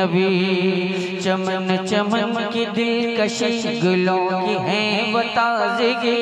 नबी। चमन चमन की दिलकशी गुलों की है वो ताज़गी,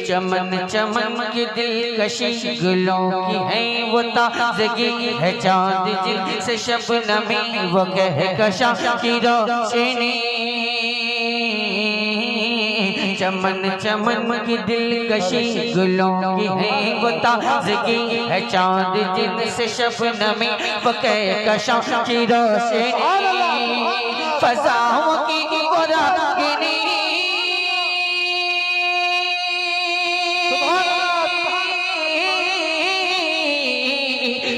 चमन चमन की दिलकशी गुलों की है वो ताज़गी है। चाँद जिनसे शबनमी वो कहकशां की रोशनी, चमन चमन की दिलकशी गुलों की है वो ताज़गी है। चाँद जिनसे शबनमी वो कहकशां की रोशनी, फ़ज़ाओं की वो रागिनी,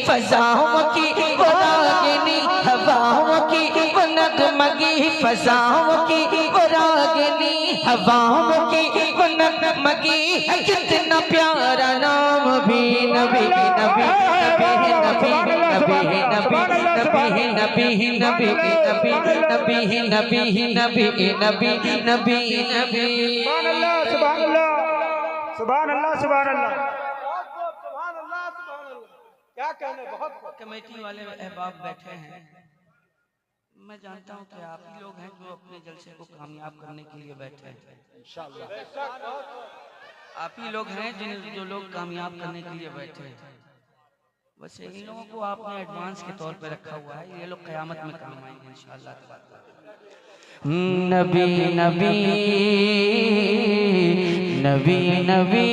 फ़ज़ाओं की वो रागिनी, हवाओं की वो नगमगी, फ़ज़ाओं की वो रागिनी, हवाओं की वो नगमगी। कितना प्यारा नाम भी नबी नबी नबी नबी नबी नबी नबी नबी नबी नबी नबी नबी नबी नबी नबी। सुभान अल्लाह सुभान अल्लाह सुभान अल्लाह। क्या कहने, बहुत कमेटी वाले अहबाब बैठे हैं। मैं जानता हूं कि आप ही लोग हैं जो अपने जलसे को कामयाब करने के लिए बैठे हैं। इंशाअल्लाह आप ही लोग हैं जो लोग कामयाब करने के लिए बैठे हैं। वैसे इन लोगों को आपने एडवांस के तौर पे रखा हुआ है, ये लोग क़यामत में काम आएंगे इंशाअल्लाह। नबी नबी नबी नबी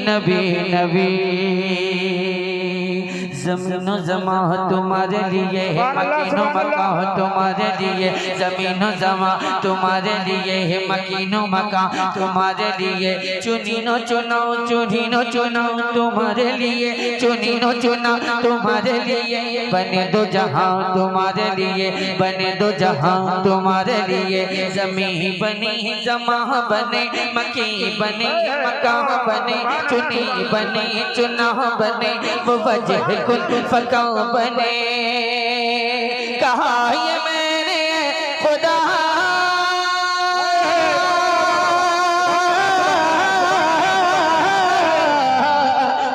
नबी नबी। ज़मीनो ज़मा तुम्हारे लिए, मकीनो मकान तुम्हारे लिए, ज़मीनो ज़मा तुम्हारे लिए, मकीनो मकान तुम्हारे लिए। चुनीनो चुनो चुनीनो चुनो तुम्हारे लिए, चुनीनो चुना तुम्हारे लिए। बने दो जहां तुम्हारे लिए, बने दो जहां तुम्हारे लिए। ज़मीं बनी ज़मा बने, मकी बने मकान बने, चुनी बने चुना बने, वो वजह फका बने। कहा ये मैंने खुदा,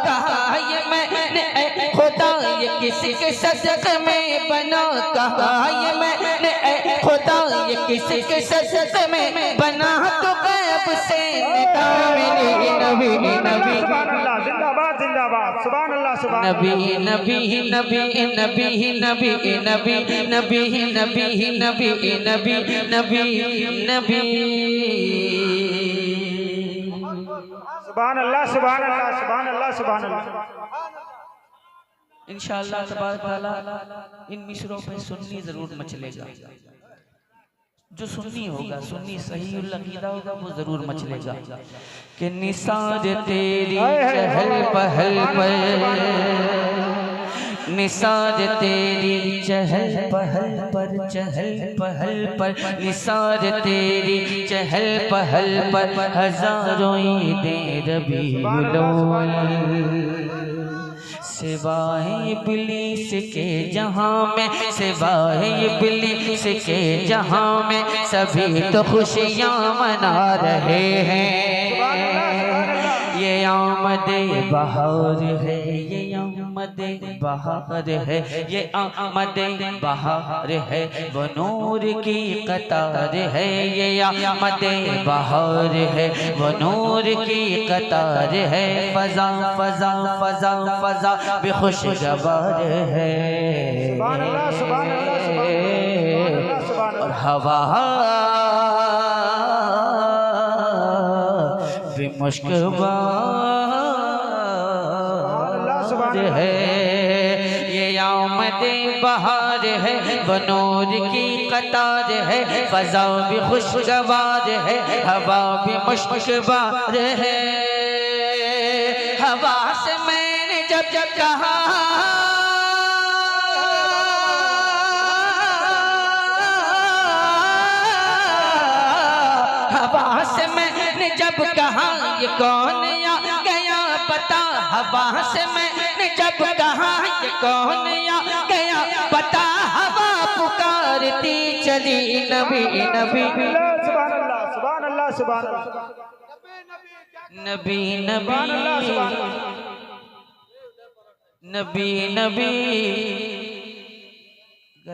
कहा ये मैंने खुदा ये किसी के सदक़े में बना, कहा ये मैंने खुदा ये किसी के सदक़े में बना, तो ग़ैब से मिली नबी नबी जिंदाबाद जिंदाबाद सुभान अल्लाह सुभान नबी नबी नबी नबी नबी नबी नबी नबी नबी नबी नबी नबी। सुभान अल्लाह सुभान अल्लाह सुभान अल्लाह सुभान अल्लाह। इंशाअल्लाह तबारक तआला इन मिसरों पे सुन्नी जरूर मचलेगा। जो सुन्नी होगा, सुन्नी सही अकीदा होगा, वो जरूर मचलेगा। कि निसार तेरी चहल पहल पर, निसार तेरी चहल पहल पर, चहल पहल पर, निसार तेरी चहल पहल पर, हजारों ईदें रबीउल अव्वल। सिवाय इब्लीस के जहां में, सिवाय इब्लीस के जहां में, सभी तो खुशियां मना रहे हैं। ये आमदे बहार है, ये आमदे बहार है, ये आमदे बहार है, वो नूर की कतार है। ये आमदे बहार है, वो नूर की कतार है। फजा फजा फजा फजा भी खुशगवार है, और हवा भी मुश्किल है। ये आमदे बहार है, बनूर की कतार है, फजा भी खुशगवार है, हवा भी मुश्किल है। हवा से मैंने जब जब कहा, हवा से मैंने जब कहा ये कौन आ गया पता, हवा से मैंने जब कहा ये कौन आ गया पता, हवा पुकारती चली नबी नबी। सुभान अल्लाह सुभान अल्लाह सुभान अल्लाह। नबी नबी नबी नबी